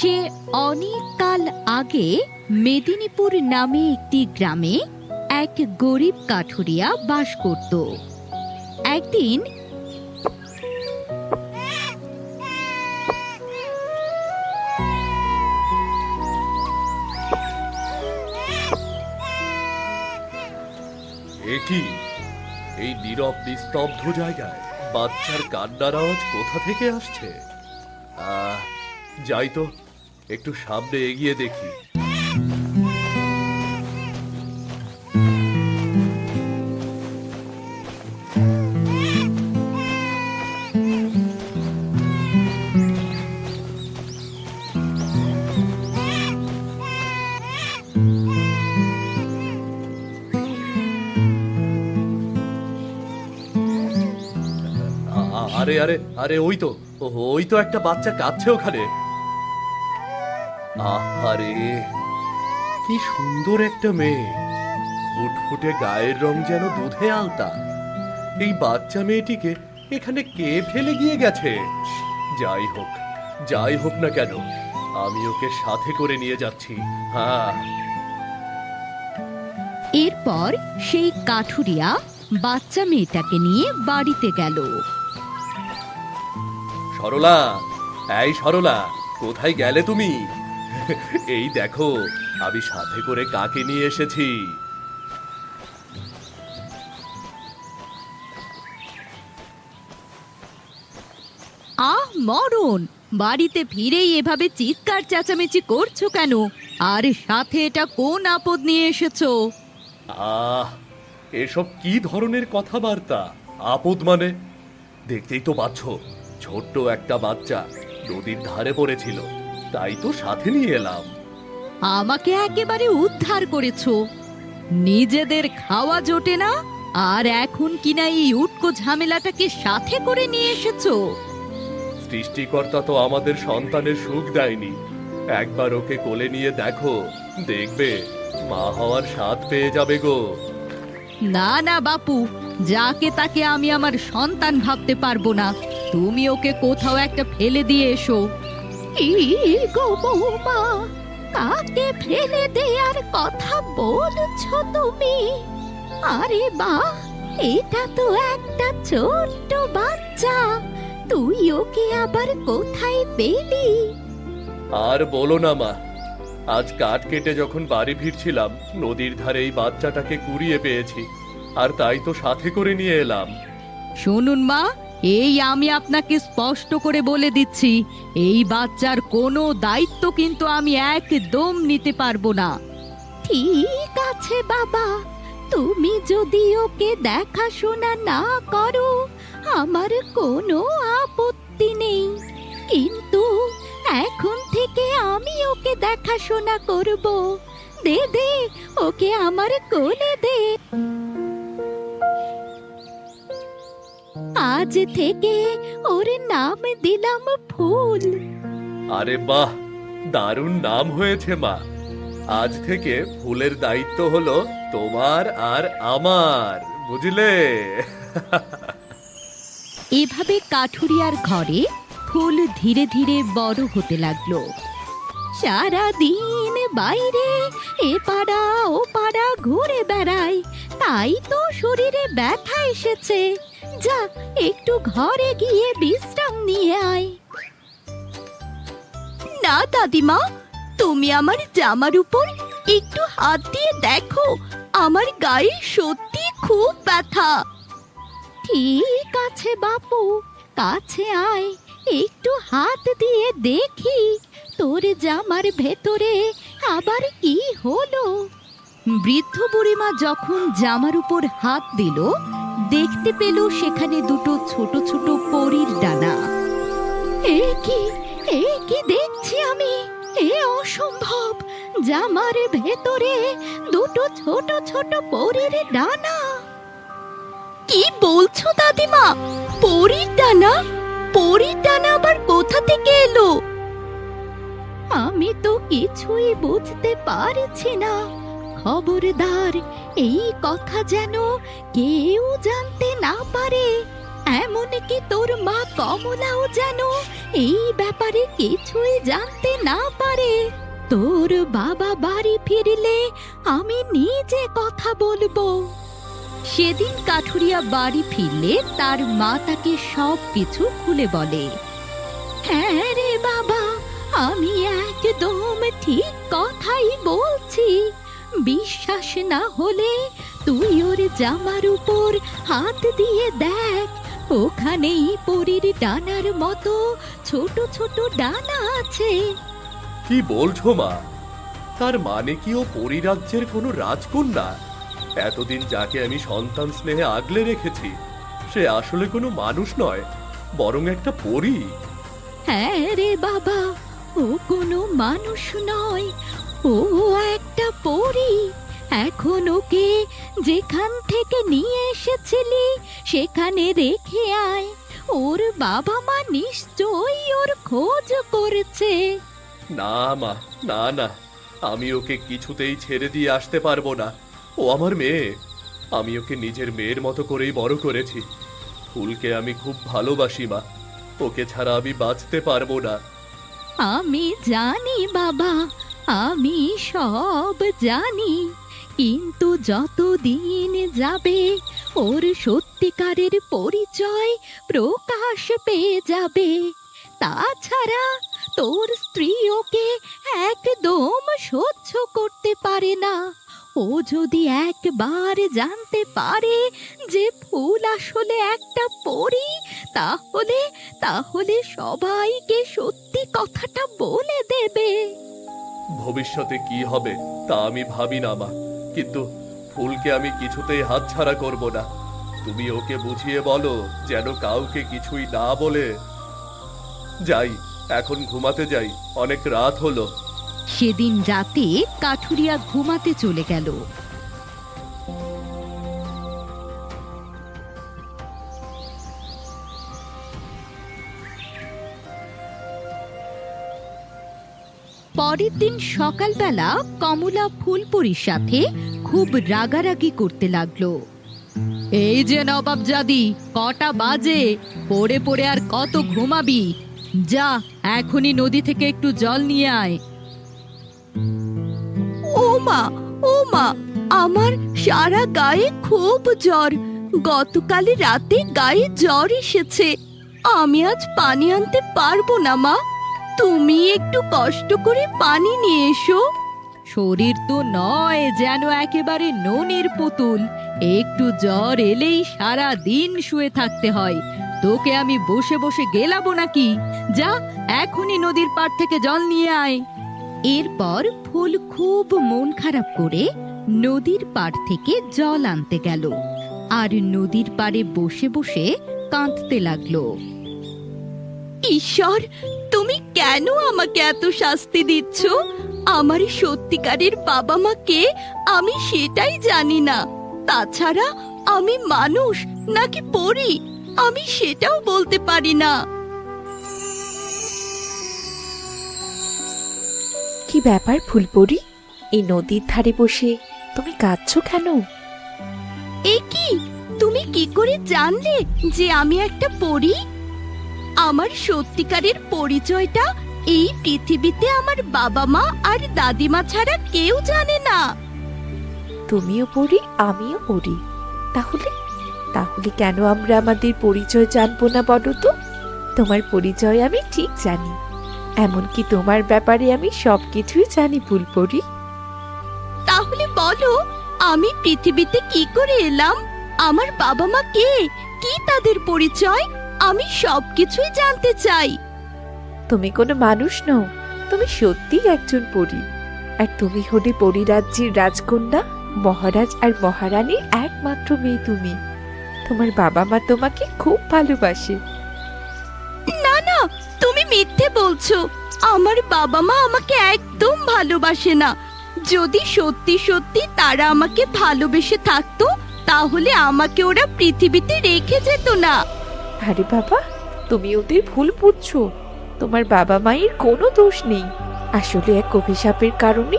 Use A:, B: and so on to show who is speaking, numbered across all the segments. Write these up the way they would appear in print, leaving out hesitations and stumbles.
A: সে অনেক কাল আগে মেদিনীপুর নামে একটি গ্রামে এক গরিব কাঠুরিয়া বাস করত। একদিন
B: কি এই নীরব নিস্তব্ধ জায়গায় বাচ্চার কান্নার আওয়াজ কোথা থেকে আসছে? যাই তো, একটু সামনে এগিয়ে দেখি। আরে আরে আরে, ওই তো একটা বাচ্চা কাঁদছে ওখানে। আহারে, কি সুন্দর একটা মেয়ে, ফুটফুটে গায়ের রং যেন দুধে আলতা। এই বাচ্চা মেয়েটিকে এখানে কে ফেলে গিয়ে গেছে? যাই হোক না কেন, আমি ওকে সাথে করে নিয়ে যাচ্ছি। হ্যাঁ।
A: এরপর সেই কাঠুরিয়া বাচ্চা মেয়েটাকে নিয়ে বাড়িতে গেল।
B: সরলা, এই সরলা, কোথায় গেলে তুমি? এই দেখো, আমি সাথে করে কাকে নিয়ে এসেছি।
A: মরণ, বাড়িতে ফিরেই এভাবে চিৎকার চেঁচামেচি করছো কেন? আর সাথে এটা কোন আপদ নিয়ে এসেছো?
B: এসব কি ধরনের কথাবার্তা? আপদ মানে? দেখতেই তো পাচ্ছ, ছোট্ট একটা বাচ্চা নদীর ধারে পড়েছিল, তাই তো সাথে নিয়ে এলাম।
A: আমাকে একেবারে উদ্ধার করেছো। নিজেদের খাওয়া জোটে না, আর এখন কিনা এই উটকো ঝামেলাটাকে সাথে করে নিয়ে এসেছো।
B: সৃষ্টিকর্তা তো আমাদের সন্তানের সুখ দেয়নি। একবার ওকে কোলে নিয়ে দেখো, দেখবে মা হওয়ার স্বাদ পেয়ে যাবে গো।
A: না না বাপু, যাকে তাকে আমি আমার সন্তান ভাবতে পারবো না। তুমি ওকে কোথাও একটা ফেলে দিয়ে এসো। গো বৌমা, কাকে ফেলে দেওয়ার কথা বলছো তুমি? আরে বাহ, এটা তো একটা ছোট্ট বাচ্চা, তুই ওকে আবার কোথায় পেলি?
B: আর বলো না মা, আজ কাঠ কেটে যখন বাড়ি ফিরছিলাম, নদীর ধারে এই বাচ্চাটাকে কুড়িয়ে পেয়েছি, আর তাই তো সাথে করে নিয়ে এলাম।
A: শুনুন মা, এই আমি আপনাকে স্পষ্ট করে বলে দিচ্ছি, এই বাচ্চার কোনো দায়িত্ব কিন্তু আমি একদম নিতে পারবো না। ঠিক আছে বাবা, তুমি যদি ওকে দেখাশোনা না করো আমার কোনো আপত্তি নেই, কিন্তু এখন থেকে আমি ওকে দেখাশোনা করব। দে দে, ওকে আমার কোলে দে। আজ থেকে ওর নাম দিলাম ফুল।
B: আরে বাহ, দারুণ নাম হয়েছে মা। আজ থেকে ফুলের দায়িত্ব হলো তোমার আর আমার, বুঝলে?
A: এভাবে কাঠুরিয়ার ঘরে ফুল ধীরে ধীরে বড় হতে লাগলো। সারা দিন বাইরে এ পাড়া ও পাড়া ঘুরে বেড়ায়, তাই তো শরীরে ব্যথা এসেছে। যা, একটু ঘরে গিয়ে বিশ্রাম নিয়ে আয়। না দাদিমা, তুমি আমার জামার উপর একটু হাত দিয়ে দেখো, আমার গায়ে সত্যি খুব ব্যথা। ঠিক আছে বাপু, কাছে আয়, একটু হাত দিয়ে দেখি তোর জামার ভেতরে আবার কি হলো। বৃদ্ধ বুড়িমা যখন জামার উপর হাত দিল, দেখতে পেল সেখানে দুটো ছোট ছোট পরীর ডানা। এ কি দেখছি আমি? এ অসম্ভব, জামার ভেতরে দুটো ছোট ছোট পরীর ডানা। কি বলছো দাদিমা? পরীর ডানা? পরীর ডানা আবার কোথা থেকে এলো? আমি তো কিছুই বুঝতে পারছি না। খবরদার, এই কথা যেন কেউ জানতে না পারে। এমনকি তোর মা কমলাও যেন এই ব্যাপারে কিছুই জানতে না পারে। তোর বাবা বাড়ি ফিরলে আমি নিজে কথা বলবো। সেদিন কাঠুরিয়া বাড়ি ফিরলে তার মা তাকে সব কিছু খুলে বলে। হ্যাঁ রে বাবা, আমি একদম ঠিক কথাই বলছি। বিশ্বাস না হলে তুই ওর জামার উপর হাত দিয়ে দেখ, ওখানেই পরীর ডানার মতো ছোট ছোট ডানা আছে।
B: কি বলছো মা? তার মানে কি ও পরিরাজ্যের কোনো রাজকন্যা? এতদিন যাকে আমি সন্তান স্নেহে আগলে রেখেছি, সে আসলে কোনো মানুষ নয়, বরং একটা পরী।
A: হ্যাঁ রে বাবা, ও কোনো মানুষ নয়, ও একটা পরী। এখন ওকে যেখান থেকে নিয়ে এসেছিলি সেখানে রেখে আয়। ওর বাবা মা নিশ্চয়ই ওর খোঁজ করেছে।
B: না মা, না না, আমি ওকে কিছুতেই ছেড়ে দিয়ে আসতে পারবো না। ও আমার মেয়ে, আমি ওকে নিজের মেয়ের মতো করেই বড় করেছি। ফুলকে আমি খুব ভালোবাসি মা, ওকে ছাড়া আমি বাঁচতে পারবো না।
A: আমি জানি বাবা, আমি সব জানি, কিন্তু যত দিন যাবে ওর সত্যিকারের পরিচয় প্রকাশ পেয়ে যাবে। তাছাড়া তোর স্ত্রী ওকে একদম সহ্য করতে পারে না। ও যদি একবার জানতে পারে যে ফুল আসলে একটা পরী, তাহলে তাহলে সবাইকে সত্যি কথাটা বলে দেবে।
B: ভবিষ্যতে কি হবে তা আমি ভাবি না মা, কিন্তু ফুলকে আমি কিছুতেই হাতছাড়া করব না। তুমি ওকে বুঝিয়ে বলো যেন কাউকে কিছুই না বলে। যাই, এখন ঘুমাতে যাই, অনেক রাত হলো।
A: সেদিন রাতে কাঠুরিয়া ঘুমাতে চলে গেল। পরের দিন সকালবেলা কমলা ফুলপরির সাথে খুব রাগারাগি করতে লাগলো। এই যে নবাবজাদি, কটা বাজে? পড়ে পড়ে আর কত ঘুমাবি? যা, এখনই নদী থেকে একটু জল নিয়ে আয়। ও মা, আমার সারা গায়ে খুব জ্বর। গতকাল রাতে গায়ে জ্বর এসেছে। আমি আজ পানি আনতে পারবো না মা, তুমি একটু কষ্ট করে পানি নিয়ে এসো। শরীর তো নয় যেন একেবারে ননির পুতুল, একটু জ্বর এলেই সারা দিন শুয়ে থাকতে হয়। তোকে আমি বসে বসে গেলাবো নাকি? যা, এখনই নদীর পাড় থেকে জল নিয়ে আয়। এরপর ফুল খুব মন খারাপ করে নদীর পাড় থেকে জল আনতে গেল, আর নদীর পাড়ে বসে বসে কাঁদতে লাগলো। ঈশ্বর, তুমি কেন আমাকে এত শাস্তি দিচ্ছ? আমার সত্যিকারের বাবা মা কে আমি সেটাই জানি না। তাছাড়া আমি মানুষ নাকি পরী আমি সেটাও বলতে পারি না।
C: কি ব্যাপার ফুলপরি, এই নদীর ধারে বসে তুমি কাঁদছো কেন?
A: এ কি, তুমি কি করে জানলে যে আমি একটা পরী? আমার সত্যিকারের পরিচয়টা এই পৃথিবীতে আমার বাবা মা আর দাদিমা ছাড়া কেউ জানে না।
C: তুমিও পড়ি, আমিও পড়ি। তাহলে তাহলে কেন আমরা আমাদের পরিচয় জানবো না বলো তো? তোমার পরিচয় আমি ঠিক জানি, এমনকি তোমার ব্যাপারে আমি সবকিছুই জানি ফুলপরি।
A: তাহলে বলো, আমি পৃথিবীতে কি করে এলাম? আমার বাবা মা কে, কি তাদের পরিচয়? আমি সবকিছুই জানতে চাই।
C: তুমি কোনো মানুষ নও, তুমি সত্যিই একজন পরী। আর তুমি হলে পরিরাজ্যের রাজকন্যা, মহারাজ আর মহারানীর একমাত্র মেয়ে তুমি। তোমার বাবা মা তোমাকে খুব ভালোবাসে।
A: না না, তুমি মিথ্যে বলছো। আমার বাবা মা আমাকে একদম ভালোবাসে না। যদি সত্যি সত্যি তারা আমাকে ভালোবেসে থাকতো, তাহলে আমাকে ওরা পৃথিবীতে রেখে যেত না।
C: আরে বাবা, তুমি ওদের ভুল বুঝছো। তোমার বাবা মায়ের কোনো দোষ নেই। আসলে এক অভিশাপের কারণে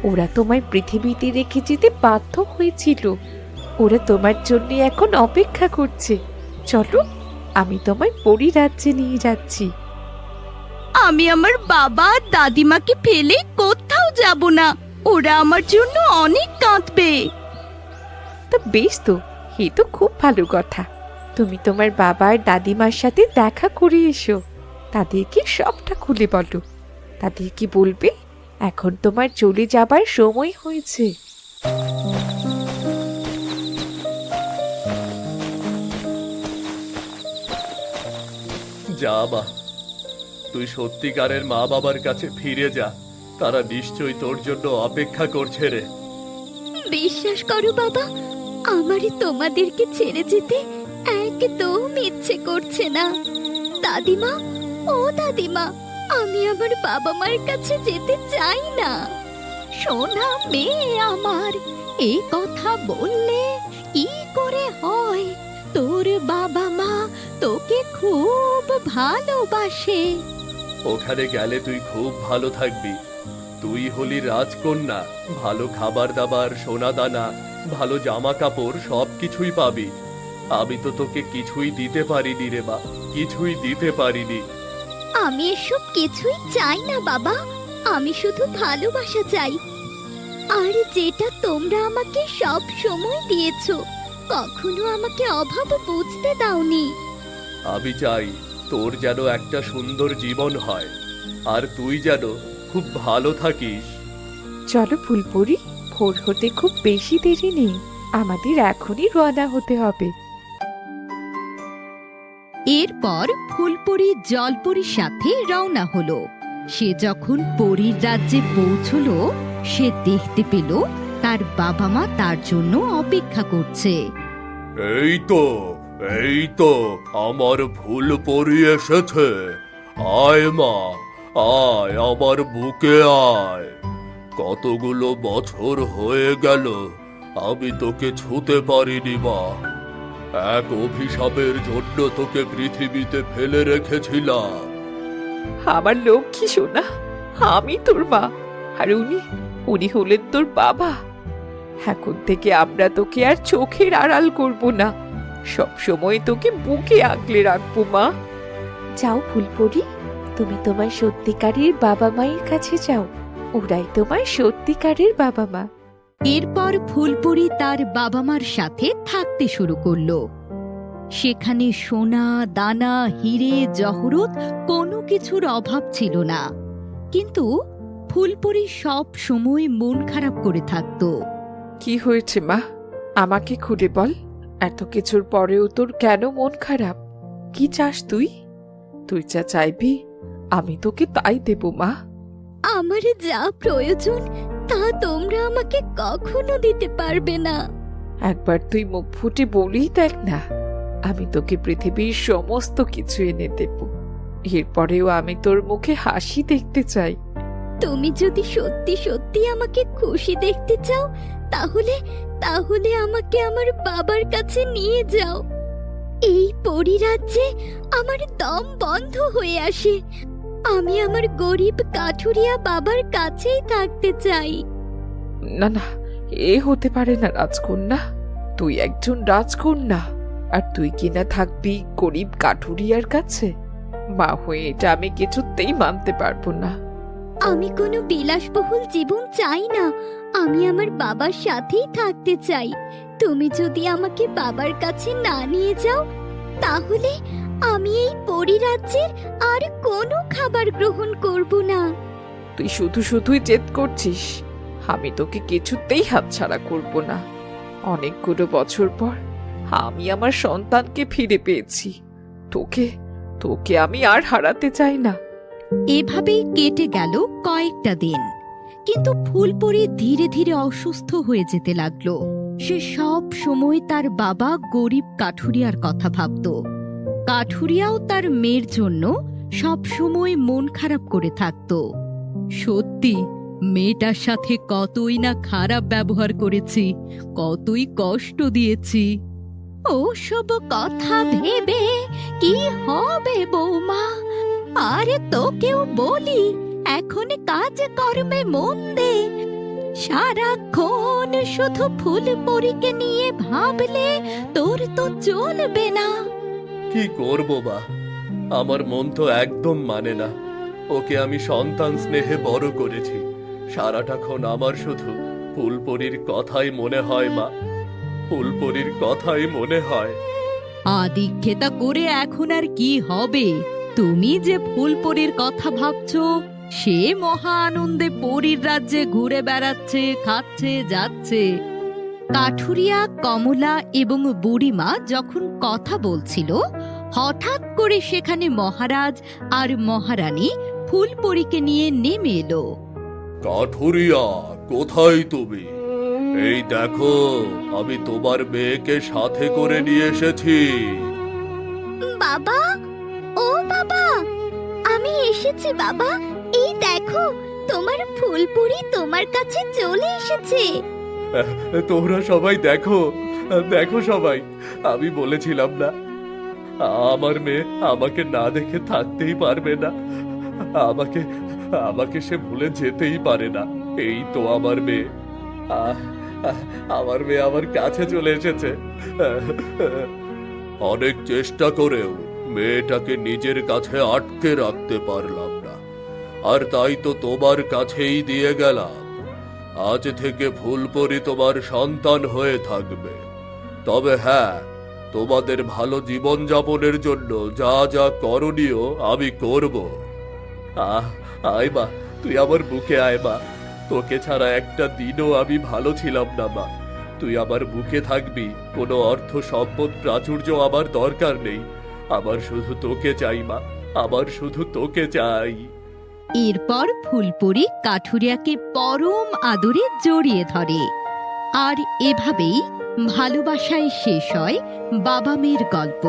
C: ওরা তোমায় পৃথিবীতে রেখে যেতে বাধ্য হয়েছিল। ওরা তোমার জন্য এখন অপেক্ষা করছে। চলো, আমি তোমায় পরী রাজ্যে নিয়ে যাচ্ছি।
A: আমি আমার বাবা আর দাদিমাকে ফেলে কোথাও যাব না, ওরা আমার জন্য অনেক কাঁদবে।
C: তো বেশ, তো এ তো খুব ভালো কথা। তুমি তোমার বাবা আর দাদিমার সাথে দেখা করে এসো, তাদেরকে সবটা খুলে বলো। তাদেরকে বলবে এখন তোমার চলে যাবার সময় হয়েছে।
B: যা মা, তুই সত্যিকারের মা বাবার কাছে ফিরে যা, তারা নিশ্চয়ই তোর জন্য অপেক্ষা করছে রে।
A: বিশ্বাস করো বাবা, আমারই তোমাদেরকে ছেড়ে যেতে একদম ইচ্ছে করছে না। দাদিমা, ও দাদিমা, আমি আমার বাবা মার কাছে যেতে চাই না। সোনা মেয়ে আমার, এই কথা বললে কি করে হয়? তোর বাবা মা তোকে খুব ভালোবাসে।
B: ওখানে গেলে তুই খুব ভালো থাকবি। তুই হলি রাজকন্যা, ভালো খাবার দাবার, সোনা দানা, ভালো জামা কাপড় সবকিছুই পাবি। আমি তো তোকে কিছুই দিতে পারিনি রে মা, কিছুই দিতে পারিনি।
A: আমি এসব কিছুই চাই না বাবা, আমি শুধু ভালোবাসা চাই। আর যেটা তোমরা আমাকে সব সময় দিয়েছো, কখনো আমাকে অভাব বুঝতে দাওনি।
B: আমি চাই তোর যেন একটা সুন্দর জীবন হয়, আর তুই যেন খুব ভালো থাকিস।
C: চলো ফুলপরি, ভোর হতে খুব বেশি দেরি নেই, আমাদের এখনই রওনা হতে হবে।
A: এরপর ফুলপরি জলপরির সাথে রওনা হলো। সে যখন পরীর রাজ্যে পৌঁছলো, সে দেখতে পেল তার বাবা মা তার জন্য অপেক্ষা করছে।
B: এই তো আমার ফুলপরি এসেছে। আয় মা, আয় আমার বুকে আয়। কতগুলো বছর হয়ে গেল আমি তোকে ছুতে পারিনি মা। এক অভিশাপের জন্য তোকে পৃথিবীতে ফেলে রেখেছিলাম।
C: আমার লক্ষ্মী সোনা, আমি তোর মা, আর উনি হলেন তোর বাবা। এখন থেকে আমরা তোকে আর চোখের আড়াল করব না, সব সময় তোকে বুকে আগলে রাখবো মা। যাও ফুলপরি, তুমি তোমার সত্যিকারের বাবা মায়ের কাছে যাও, ওরাই তোমার সত্যিকারের বাবা মা।
A: এরপর ফুলপরি তার বাবা মার সাথে থাকতে শুরু করলো। সেখানে সোনা দানা, হিরে জহরত কোনো কিছুর অভাব ছিল না, কিন্তু ফুলপরি সব সময় মন খারাপ করে থাকতো।
C: কি হয়েছে মা, আমাকে খুলে বল। এত কিছুর পরেও তোর কেন মন খারাপ? কি চাস তুই? তুই যা চাইবি আমি তোকে তাই দেব মা।
A: আমার যা প্রয়োজন তা তোমরা আমাকে কখনো দিতে পারবে না।
C: একবার তুই মুখ ফুটে বলেই দেখ না, আমি তোকে পৃথিবীর সমস্ত কিছু এনে দেব। এরপরেও আমি তোর মুখে হাসি দেখতে চাই।
A: তুমি যদি সত্যি সত্যি আমাকে খুশি দেখতে চাও, তাহলে তাহলে আমাকে আমার বাবার কাছে নিয়ে যাও। এই পরিরাজ্যে আমার দম বন্ধ হয়ে আসে, আমি আমার গরিব কাঠুরিয়া বাবার কাছেই থাকতে চাই।
C: না না, এ হতে পারে না রাজকন্যা, তুই একজন রাজকন্যা, আর তুই কিনা থাকবি গরিব কাঠুরিয়ার কাছে? মা হয়ে এটা আমি কিছুতেই মানতে পারবো না।
A: আমি কোনো বিলাসবহুল জীবন চাই না, আমি আমার বাবার সাথেই থাকতে চাই। তুমি যদি আমাকে বাবার কাছে না নিয়ে যাও, তাহলে আমি এই পরিরাজ্যের আর কোনো খাবার গ্রহণ করব না।
C: তুই শুধু শুধুই জেদ করছিস, আমি তোকে কিছুতেই হাতছাড়া করব না। অনেকগুলো বছর পর আমি আমার সন্তানকে ফিরে পেয়েছি, তোকে তোকে আমি আর হারাতে চাই না।
A: এভাবেই কেটে গেল কয়েকটা দিন, কিন্তু ফুলপরি ধীরে ধীরে অসুস্থ হয়ে যেতে লাগলো। সে সব সময় তার বাবা গরিব কাঠুরিয়ার কথা ভাবত। কাঠুরিয়াও তার মেয়ের জন্য সব সময় মন খারাপ করে থাকত। সত্যি মেয়েটার সাথে কতই না খারাপ ব্যবহার করেছি, কতই কষ্ট দিয়েছি। ওসব কথা ভেবে কি হবে বৌমা? আরে তোকেও বলি, এখন কাজ কর্মে মন দে। সারাক্ষণ শুধু ফুলপরিকে নিয়ে ভাবলে তোর তো চলবে না।
B: কি করব মা, আমার মন তো একদম মানে না। ওকে আমি সন্তান স্নেহে বড় করেছি, সারাটাক্ষণ আমার শুধু ফুলপরির কথাই মনে হয় মা, ফুলপরির কথাই মনে হয়।
A: আদিক্ষেতা করে এখন আর কি হবে? তুমি যে ফুলপরির কথা ভাবছো, সে মহা আনন্দে পরীর রাজ্যে ঘুরে বেড়াচ্ছে, খাচ্ছে, যাচ্ছে। কাঠুরিয়া, কমলা এবং বুড়িমা যখন কথা বলছিল, হঠাৎ করে সেখানে মহারাজ আর মহারানী ফুলপরীকে নিয়ে নেমে এলো।
B: কাঠুরিয়া, কোথায় তুমি? এই দেখো, আমি তোমার মেয়েকে সাথে করে নিয়ে এসেছি।
A: বাবা, ও বাবা, আমি এসেছি বাবা। এই দেখো, তোমার ফুলপুরি তোমার কাছে চলে এসেছে।
B: তোমরা সবাই দেখো, দেখো সবাই, আমি বলেছিলাম না, আমার মেয়ে আমাকে না দেখে থাকতেই পারবে না, আমাকে আমাকে সে ভুলে যেতেই পারে না। এই তো আমার মেয়ে, আমার মেয়ে আমার কাছে চলে এসেছে। অনেক চেষ্টা করেও মেয়েটাকে নিজের কাছে আটকে রাখতে পারলাম না, আর তাই তো তোমার কাছেই দিয়ে গেলাম। আজ থেকে ফুলপরি তোমার সন্তান হয়ে থাকবে। তবে হ্যাঁ, তোমাদের ভালো জীবন যাপনের জন্য যা যা করণীয় আমি করব। আয় মা, তুই আমার বুকে আয় মা। তোকে ছাড়া একটা দিনও আমি ভালো ছিলাম না মা। তুই আমার বুকে থাকবি, কোনো অর্থ সম্পদ প্রাচুর্য আমার দরকার নেই। আমার শুধু তোকে চাই মা, আমার শুধু তোকে চাই।
A: এরপর ফুলপরি কাঠুরিয়াকে পরম আদরে জড়িয়ে ধরে। আর এভাবেই ভালোবাসায় শেষ হয় বাবা মেয়ের গল্প।